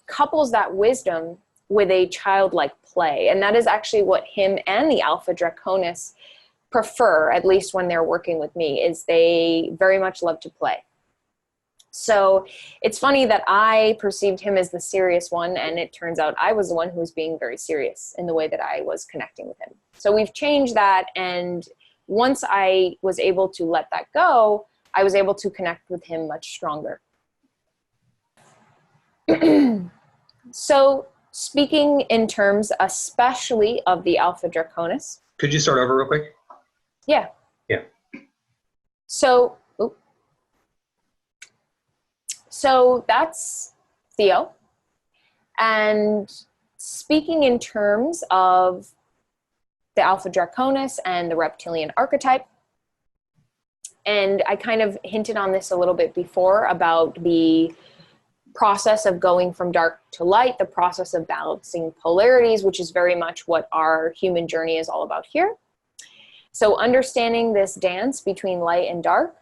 couples that wisdom with a childlike play. And that is actually what him and the Alpha Draconis prefer, at least when they're working with me, is they very much love to play. So it's funny that I perceived him as the serious one, and it turns out I was the one who was being very serious in the way that I was connecting with him. So we've changed that, and once I was able to let that go, I was able to connect with him much stronger. So speaking in terms especially of the Alpha Draconis. Could you start over real quick? Yeah. Yeah. So that's Theo. And speaking in terms of the Alpha Draconis and the Reptilian Archetype, and I kind of hinted on this a little bit before about the process of going from dark to light, the process of balancing polarities, which is very much what our human journey is all about here. So understanding this dance between light and dark,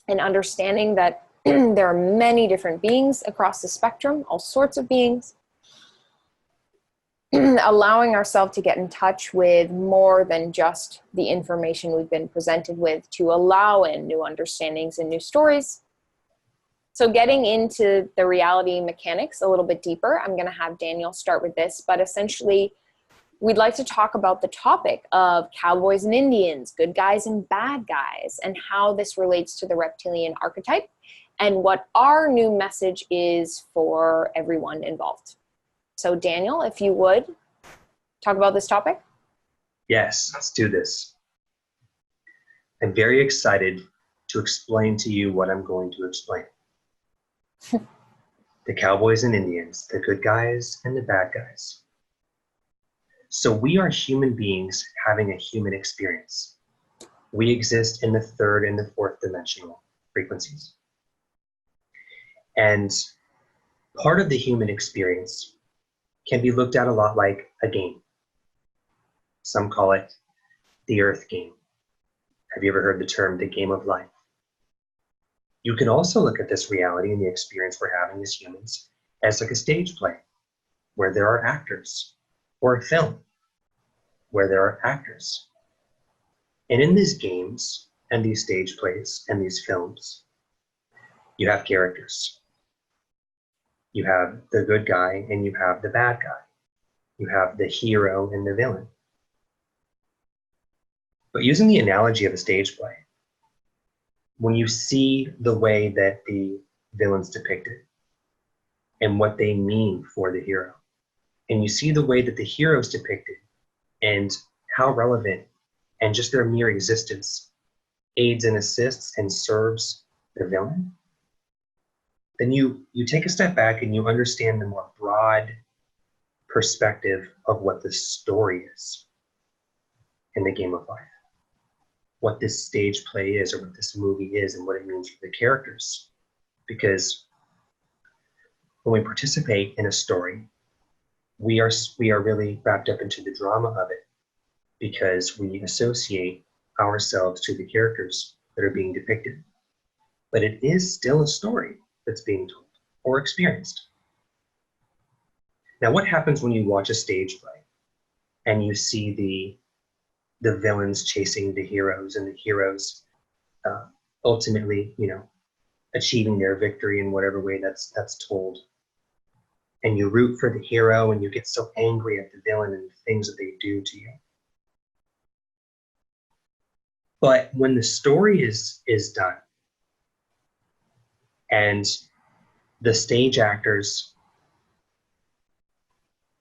and understanding that there are many different beings across the spectrum, all sorts of beings, allowing ourselves to get in touch with more than just the information we've been presented with, to allow in new understandings and new stories. So getting into the reality mechanics a little bit deeper, I'm going to have Daniel start with this, but essentially we'd like to talk about the topic of cowboys and Indians, good guys and bad guys, and how this relates to the reptilian archetype, and what our new message is for everyone involved. So Daniel, if you would talk about this topic. Yes, let's do this. I'm very excited to explain to you what I'm going to explain. the cowboys and Indians, the good guys and the bad guys. So we are human beings having a human experience. We exist in the third and the fourth dimensional frequencies. And part of the human experience can be looked at a lot like a game. Some call it the Earth game. Have you ever heard the term the game of life? You can also look at this reality and the experience we're having as humans as like a stage play, where there are actors, or a film, where there are actors. And in these games and these stage plays and these films, you have characters. You have the good guy and you have the bad guy. You have the hero and the villain. But using the analogy of a stage play, when you see the way that the villain's depicted and what they mean for the hero, and you see the way that the hero's depicted and how relevant and just their mere existence aids and assists and serves the villain, then you take a step back and you understand the more broad perspective of what the story is in the game of life, what this stage play is, or what this movie is, and what it means for the characters. Because when we participate in a story, we are really wrapped up into the drama of it, because we associate ourselves to the characters that are being depicted. But it is still a story that's being told or experienced. Now, what happens when you watch a stage play and you see the villains chasing the heroes and the heroes ultimately, achieving their victory in whatever way that's told? And you root for the hero and you get so angry at the villain and the things that they do to you. But when the story is done and the stage actors,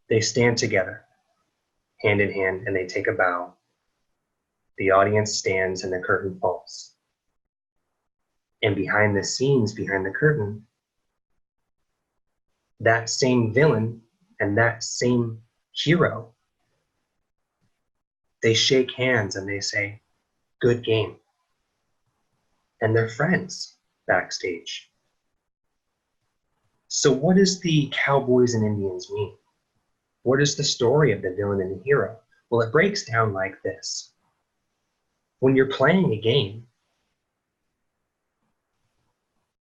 they stand together hand in hand and they take a bow, the audience stands and the curtain falls. And behind the scenes, behind the curtain, that same villain and that same hero, they shake hands and they say, "Good game." And they're friends backstage. So what does the cowboys and Indians mean? What is the story of the villain and the hero? Well, it breaks down like this. When you're playing a game,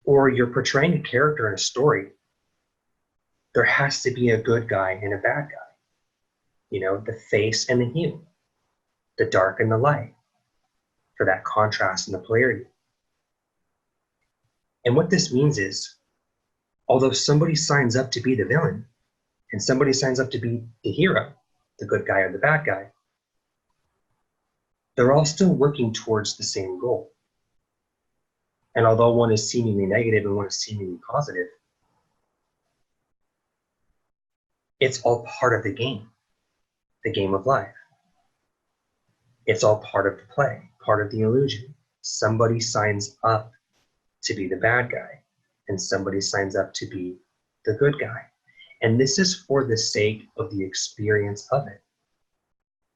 or you're portraying a character in a story, there has to be a good guy and a bad guy. The face and the hue, the dark and the light, for that contrast and the polarity. And what this means is, although somebody signs up to be the villain and somebody signs up to be the hero, the good guy or the bad guy, they're all still working towards the same goal. And although one is seemingly negative and one is seemingly positive, it's all part of the game of life. It's all part of the play, part of the illusion. Somebody signs up to be the bad guy and somebody signs up to be the good guy. And this is for the sake of the experience of it.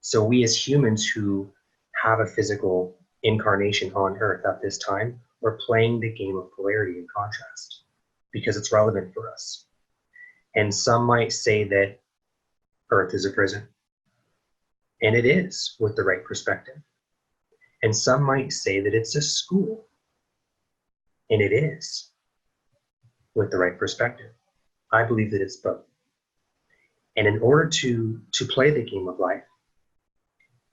So we as humans who have a physical incarnation on Earth at this time, we're playing the game of polarity and contrast because it's relevant for us. And some might say that Earth is a prison. And it is, with the right perspective. And some might say that it's a school. And it is, with the right perspective. I believe that it's both. And in order to play the game of life,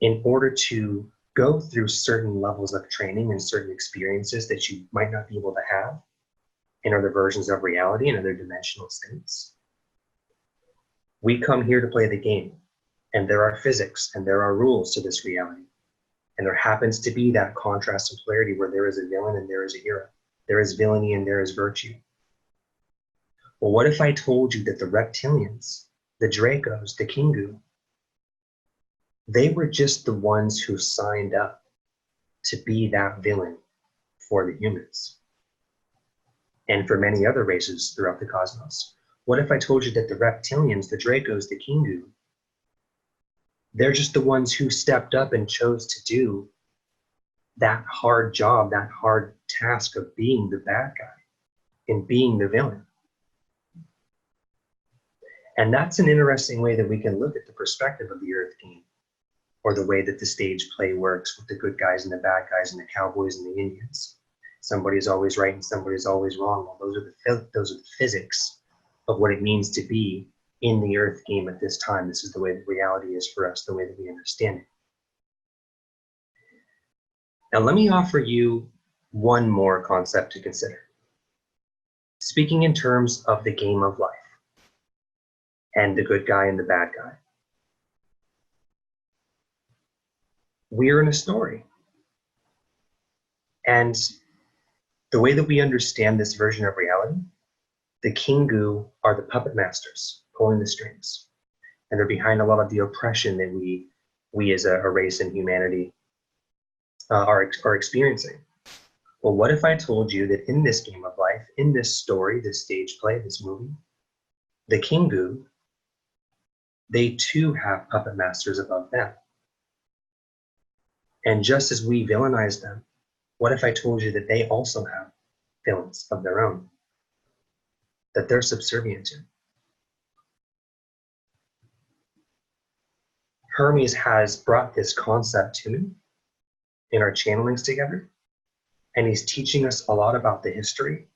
in order to go through certain levels of training and certain experiences that you might not be able to have in other versions of reality and other dimensional states, we come here to play the game. And there are physics and there are rules to this reality. And there happens to be that contrast and polarity where there is a villain and there is a hero. There is villainy and there is virtue. Well, what if I told you that the Reptilians, the Dracos, the Kingu, they were just the ones who signed up to be that villain for the humans? and for many other races throughout the cosmos? What if I told you that the Reptilians, the Dracos, the Kingu, they're just the ones who stepped up and chose to do that hard job, that hard task of being the bad guy and being the villain? And that's an interesting way that we can look at the perspective of the Earth game, or the way that the stage play works with the good guys and the bad guys and the cowboys and the Indians. Somebody's always right and somebody's always wrong. Well, those are the physics of what it means to be in the Earth game at this time. This is the way that reality is for us, the way that we understand it. Now, let me offer you one more concept to consider. Speaking in terms of the game of life and the good guy and the bad guy. We're in a story. And the way that we understand this version of reality, the Kingu are the puppet masters pulling the strings. And they're behind a lot of the oppression that we as a race and humanity are experiencing. Well, what if I told you that in this game of life, in this story, this stage play, this movie, the Kingu, they too have puppet masters above them. And just as we villainize them, what if I told you that they also have villains of their own that they're subservient to? Hermes has brought this concept to me in our channelings together, and he's teaching us a lot about the history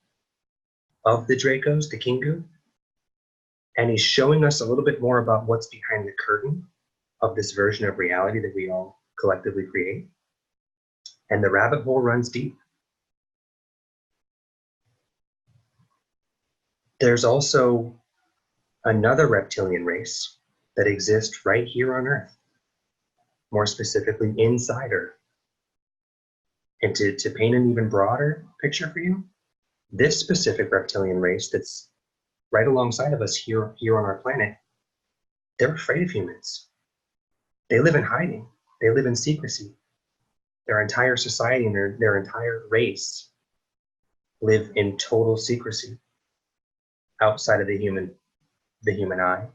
of the Dracos, the Kingu, and he's showing us a little bit more about what's behind the curtain of this version of reality that we all collectively create. And the rabbit hole runs deep. There's also another reptilian race that exists right here on Earth, more specifically inside Earth. And to paint an even broader picture for you, this specific reptilian race that's right alongside of us here on our planet, they're afraid of humans. They live in hiding. They live in secrecy. Their entire society and their entire race live in total secrecy outside of the human eye.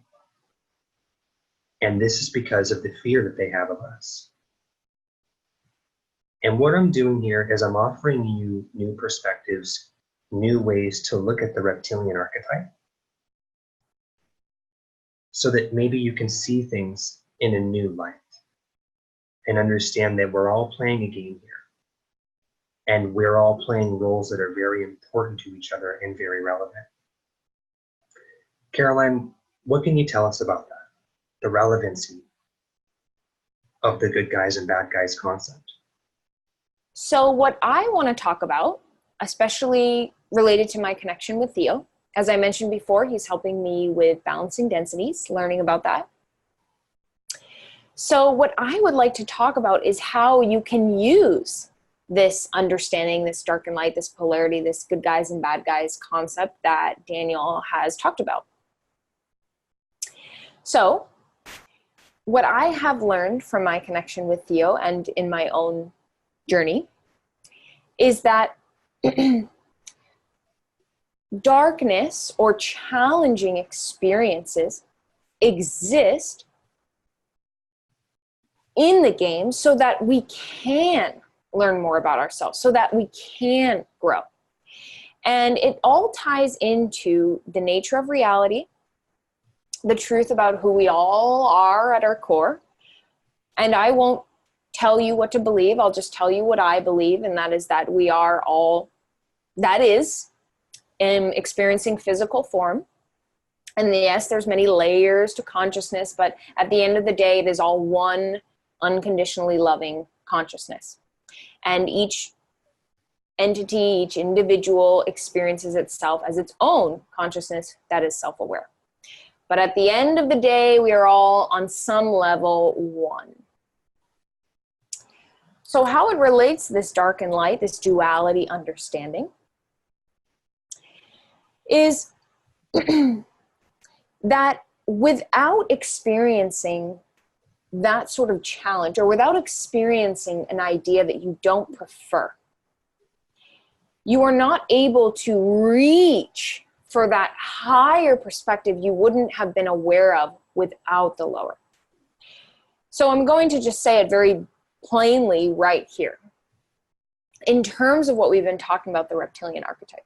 And this is because of the fear that they have of us. And what I'm doing here is I'm offering you new perspectives, new ways to look at the reptilian archetype, so that maybe you can see things in a new light and understand that we're all playing a game here. And we're all playing roles that are very important to each other and very relevant. Caroline, what can you tell us about that? The relevancy of the good guys and bad guys concept. So what I want to talk about, especially related to my connection with Theo, as I mentioned before, he's helping me with balancing densities, learning about that. So what I would like to talk about is how you can use this understanding, this dark and light, this polarity, this good guys and bad guys concept that Daniel has talked about. So what I have learned from my connection with Theo and in my own journey is that darkness or challenging experiences exist in the game so that we can learn more about ourselves, so that we can grow. And it all ties into the nature of reality, the truth about who we all are at our core. And I won't tell you what to believe. I'll just tell you what I believe, and that is that we are all, that is, experiencing physical form. And yes, there's many layers to consciousness, but at the end of the day, it is all one unconditionally loving consciousness. And each entity, each individual experiences itself as its own consciousness that is self-aware. But at the end of the day, we are all on some level one. So how it relates to this dark and light, this duality understanding, is that without experiencing that sort of challenge, or without experiencing an idea that you don't prefer, You are not able to reach for that higher perspective you wouldn't have been aware of without the lower. So I'm going to just say it very plainly right here. In terms of what we've been talking about, the reptilian archetype,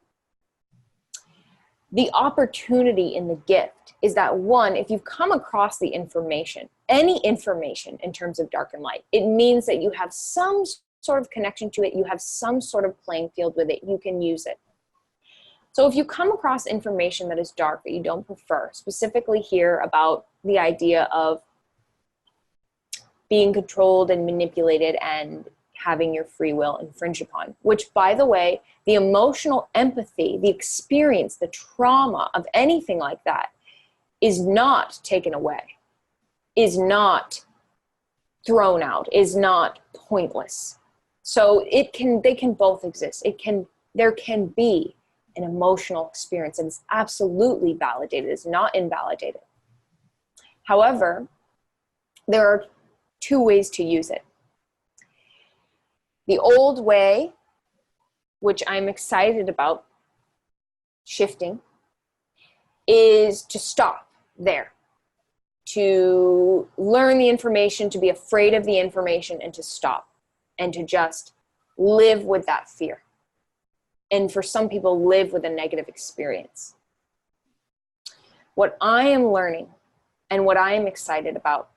the opportunity in the gift is that, one, if you've come across the information, any information in terms of dark and light, it means that you have some sort of connection to it, you have some sort of playing field with it, you can use it. So if you come across information that is dark that you don't prefer, specifically here about the idea of being controlled and manipulated and having your free will infringed upon, which, by the way, the emotional empathy, the experience, the trauma of anything like that is not taken away, is not thrown out, is not pointless. So they can both exist. There can be an emotional experience and it's absolutely validated, it's not invalidated. However, there are two ways to use it. The old way, which I'm excited about shifting, is to stop there, to learn the information, to be afraid of the information, and to stop, and to just live with that fear. And for some people, live with a negative experience. What I am learning and what I am excited about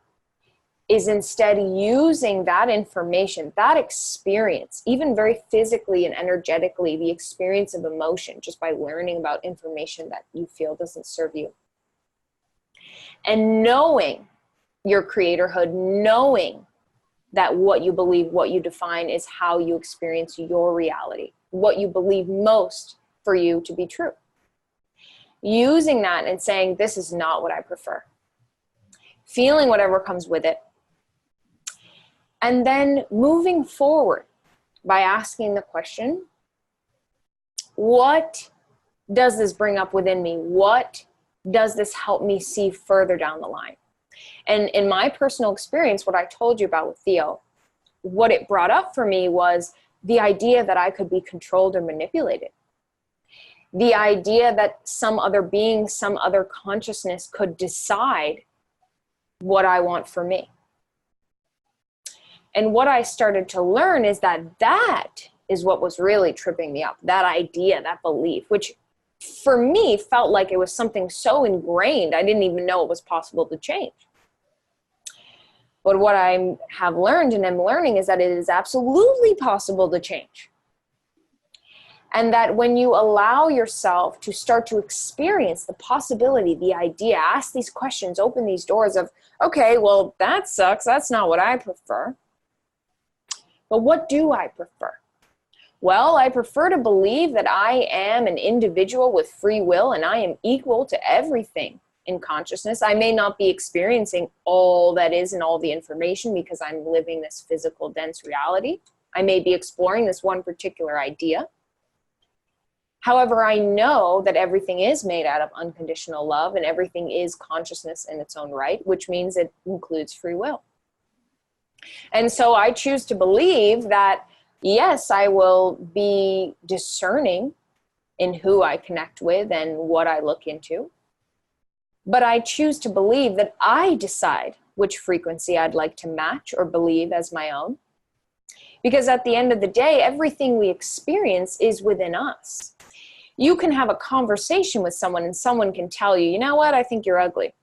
is instead using that information, that experience, even very physically and energetically, the experience of emotion, just by learning about information that you feel doesn't serve you. And knowing your creatorhood, knowing that what you believe, what you define is how you experience your reality, what you believe most for you to be true. Using that and saying, this is not what I prefer. Feeling whatever comes with it. And then moving forward by asking the question, what does this bring up within me? What does this help me see further down the line? And in my personal experience, what I told you about with Theo, what it brought up for me was the idea that I could be controlled or manipulated. The idea that some other being, some other consciousness could decide what I want for me. And what I started to learn is that that is what was really tripping me up, that idea, that belief, which for me felt like it was something so ingrained, I didn't even know it was possible to change. But what I have learned and am learning is that it is absolutely possible to change. And that when you allow yourself to start to experience the possibility, the idea, ask these questions, open these doors of, okay, well, that sucks. That's not what I prefer. But what do I prefer? Well, I prefer to believe that I am an individual with free will and I am equal to everything in consciousness. I may not be experiencing all that is and all the information because I'm living this physical, dense reality. I may be exploring this one particular idea. However, I know that everything is made out of unconditional love and everything is consciousness in its own right, which means it includes free will. And so I choose to believe that, yes, I will be discerning in who I connect with and what I look into. But I choose to believe that I decide which frequency I'd like to match or believe as my own. Because at the end of the day, everything we experience is within us. You can have a conversation with someone and someone can tell you, you know what, I think you're ugly.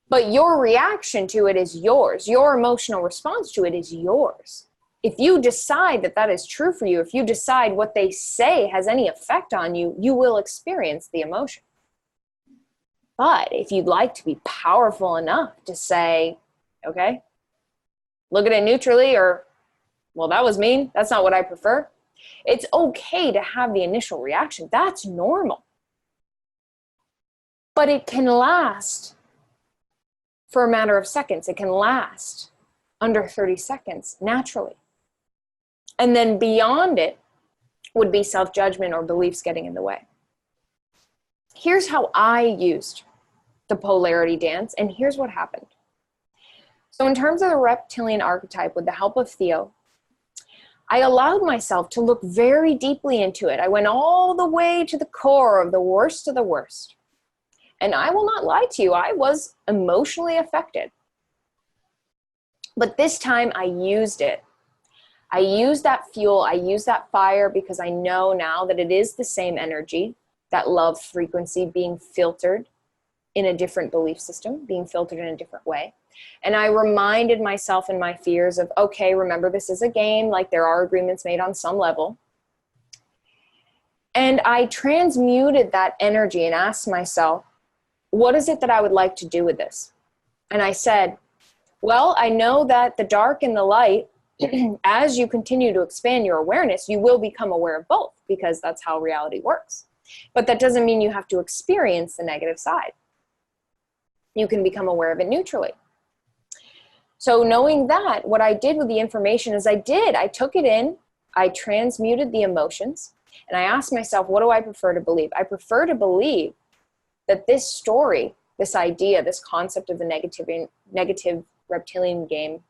But your reaction to it is yours. Your emotional response to it is yours. If you decide that that is true for you, if you decide what they say has any effect on you, you will experience the emotion. But if you'd like to be powerful enough to say, okay, look at it neutrally, or, well, that was mean. That's not what I prefer. It's okay to have the initial reaction. That's normal. But it can last for a matter of seconds. It can last under 30 seconds naturally. And then beyond it would be self-judgment or beliefs getting in the way. Here's how I used the polarity dance, and here's what happened. So in terms of the reptilian archetype, with the help of Theo, I allowed myself to look very deeply into it. I went all the way to the core of the worst of the worst. And I will not lie to you, I was emotionally affected. But this time I used it. I used that fuel, I used that fire, because I know now that it is the same energy, that love frequency being filtered in a different belief system, being filtered in a different way. And I reminded myself and my fears of, okay, remember, this is a game, like there are agreements made on some level. And I transmuted that energy and asked myself, what is it that I would like to do with this? And I said, well, I know that the dark and the light, as you continue to expand your awareness, you will become aware of both, because that's how reality works. But that doesn't mean you have to experience the negative side. You can become aware of it neutrally. So knowing that, what I did with the information is I took it in, I transmuted the emotions, and I asked myself, what do I prefer to believe? I prefer to believe that this story, this idea, this concept of the negative reptilian game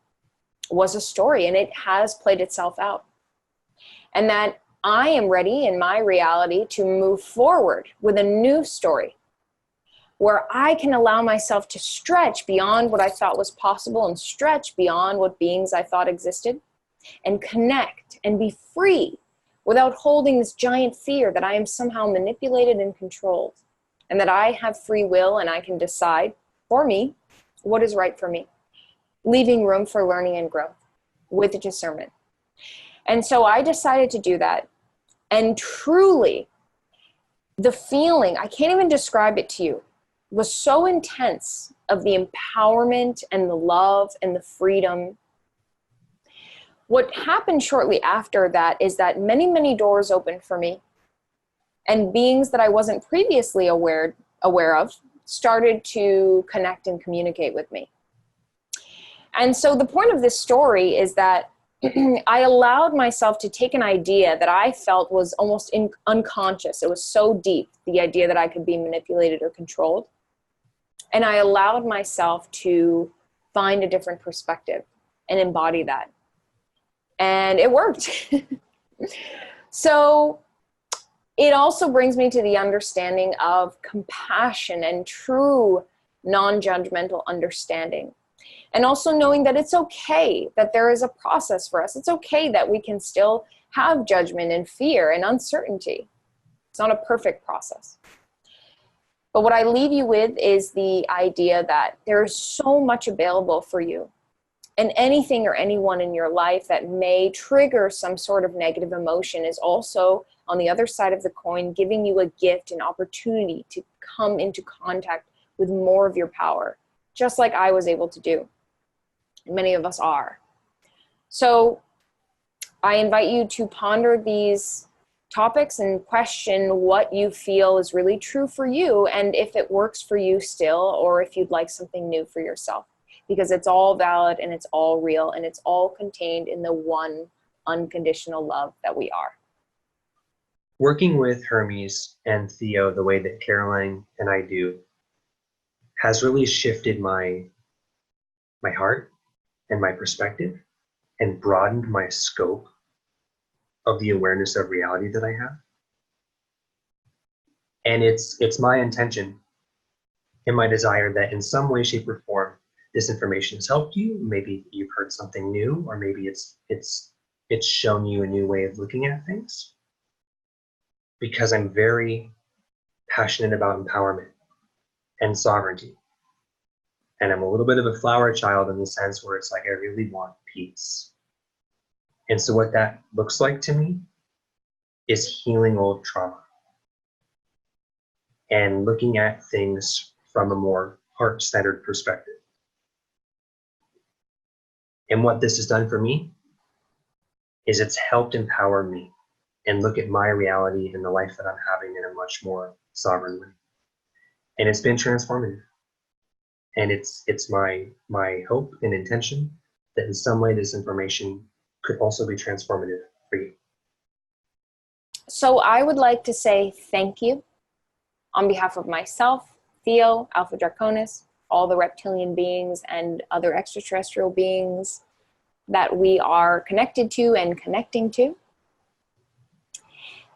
was a story, and it has played itself out. And that I am ready in my reality to move forward with a new story, where I can allow myself to stretch beyond what I thought was possible, and stretch beyond what beings I thought existed, and connect and be free without holding this giant fear that I am somehow manipulated and controlled, and that I have free will and I can decide for me what is right for me, leaving room for learning and growth with discernment. And so I decided to do that. And truly, the feeling, I can't even describe it to you, was so intense, of the empowerment and the love and the freedom. What happened shortly after that is that many, many doors opened for me, and beings that I wasn't previously aware of started to connect and communicate with me. And so the point of this story is that I allowed myself to take an idea that I felt was almost unconscious. It was so deep, the idea that I could be manipulated or controlled. And I allowed myself to find a different perspective and embody that. And it worked. So it also brings me to the understanding of compassion and true non-judgmental understanding. And also knowing that it's okay that there is a process for us. It's okay that we can still have judgment and fear and uncertainty. It's not a perfect process. But what I leave you with is the idea that there is so much available for you. And anything or anyone in your life that may trigger some sort of negative emotion is also, on the other side of the coin, giving you a gift, an opportunity to come into contact with more of your power, just like I was able to do. Many of us are. So I invite you to ponder these topics and question what you feel is really true for you, and if it works for you still, or if you'd like something new for yourself, because it's all valid and it's all real, and it's all contained in the one unconditional love that we are. Working with Hermes and Theo the way that Caroline and I do has really shifted my heart and my perspective, and broadened my scope of the awareness of reality that I have. And it's my intention and my desire that in some way, shape, or form, this information has helped you. Maybe you've heard something new, or maybe it's shown you a new way of looking at things. Because I'm very passionate about empowerment and sovereignty. And I'm a little bit of a flower child in the sense where it's like I really want peace. And so what that looks like to me is healing old trauma and looking at things from a more heart-centered perspective. And what this has done for me is it's helped empower me and look at my reality and the life that I'm having in a much more sovereign way. And it's been transformative. And it's my hope and intention that in some way this information could also be transformative for you. So I would like to say thank you on behalf of myself, Theo, Alpha Draconis, all the reptilian beings and other extraterrestrial beings that we are connected to and connecting to,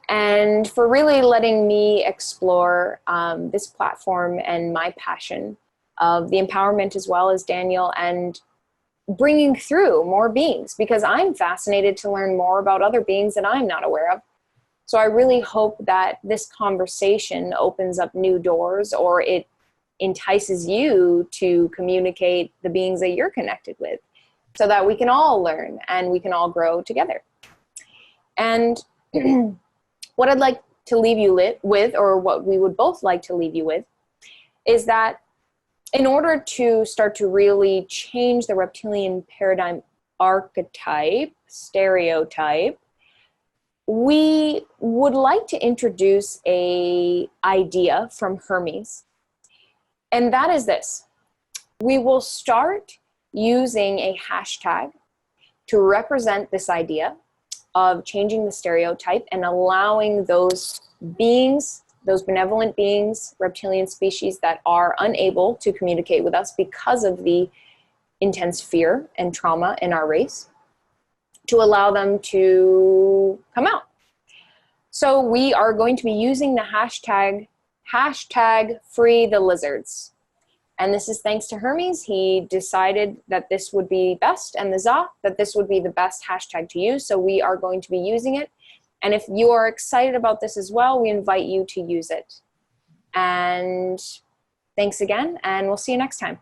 and for really letting me explore this platform and my passion of the empowerment, as well as Daniel, and bringing through more beings, because I'm fascinated to learn more about other beings that I'm not aware of. So I really hope that this conversation opens up new doors, or it entices you to communicate the beings that you're connected with, so that we can all learn and we can all grow together. And what I'd like to leave you with, or what we would both like to leave you with, is that in order to start to really change the reptilian paradigm archetype, stereotype, we would like to introduce an idea from Hermes. And that is this: we will start using a hashtag to represent this idea of changing the stereotype and allowing those beings, those benevolent beings, reptilian species that are unable to communicate with us because of the intense fear and trauma in our race, to allow them to come out. So we are going to be using the hashtag free the lizards. And this is thanks to Hermes. He decided that this would be best, and the Za, that this would be the best hashtag to use. So we are going to be using it. And if you are excited about this as well, we invite you to use it. And thanks again, and we'll see you next time.